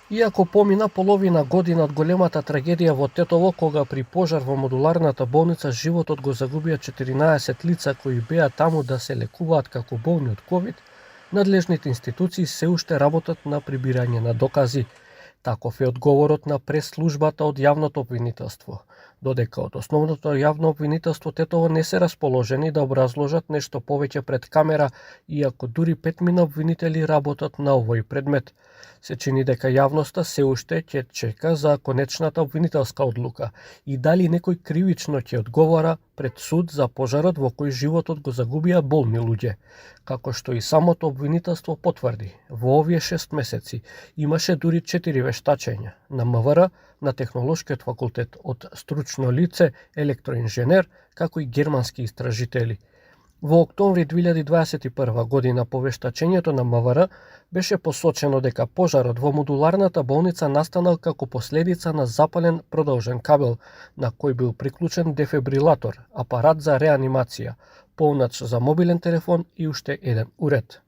Иако помина половина година од големата трагедија во Тетово, кога при пожар во модуларната болница животот го загубија 14 лица кои беа таму да се лекуваат како болни од ковид, надлежните институции се уште работат на прибирање на докази. Таков е одговорот на прес-службата од јавното обвинителство, додека од основното јавно обвинителство Тетово не се расположени да образложат нешто повеќе пред камера, иако дури 5 обвинители работат на овој предмет. Се чини дека јавноста се уште ќе чека за конечната обвинителска одлука и дали некој кривично ќе одговара пред суд за пожарот во кој животот го загубија болни луѓе. Како што и самото обвинителство потврди, во овие 6 месеци имаше дури 4 вештачења на МВР, на Технолошкиот факултет од стручно лице, електроинженер, како и германски истражители. Во октомври 2021 година по вештачењето на МВР беше посочено дека пожарот во модуларната болница настанал како последица на запален продолжен кабел, на кој бил приклучен дефибрилатор, апарат за реанимација, полнач за мобилен телефон и уште еден уред.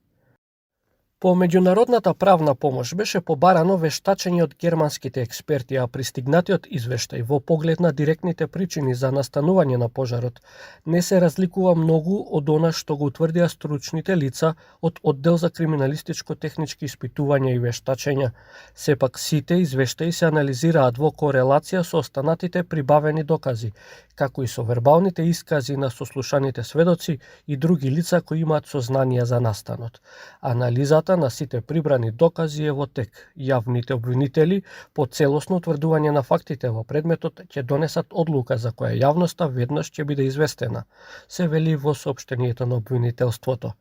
По меѓународната правна помош беше побарано вештачење од германските експерти, а пристигнатиот извештај во поглед на директните причини за настанување на пожарот не се разликува многу од она што го утврдија стручните лица од Оддел за криминалистичко-технички испитувања и вештачења. Сепак сите извештаи се анализираат во корелација со останатите прибавени докази, како и со вербалните искази на сослушаните сведоци и други лица кои имаат сознанија за настанот. Анализата на сите прибрани докази е во тек. Јавните обвинители по целосно утврдување на фактите во предметот ќе донесат одлука за која јавноста веднаш ќе биде известена, се вели во соопштението на обвинителството.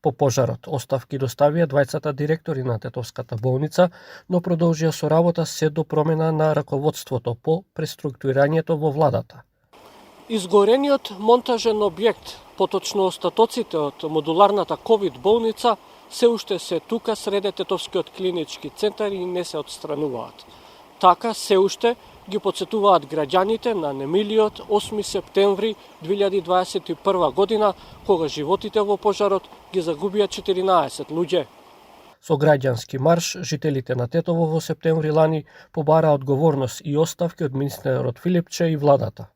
По пожарот оставки доставија двајцата директори на Тетовската болница, но продолжија со работа се до промена на раководството по преструктурирањето во владата. Изгорениот монтажен објект, поточно остатоците од модуларната ковид болница, се уште се тука среде Тетовскиот клинички центар и не се отстрануваат. Така се уште ги подсетуваат граѓаните на немилиот 8 септември 2021 година, кога животите во пожарот ги загубија 14 луѓе. Со граѓански марш, жителите на Тетово во септември лани побараа одговорност и оставки од министерот Филипче и владата.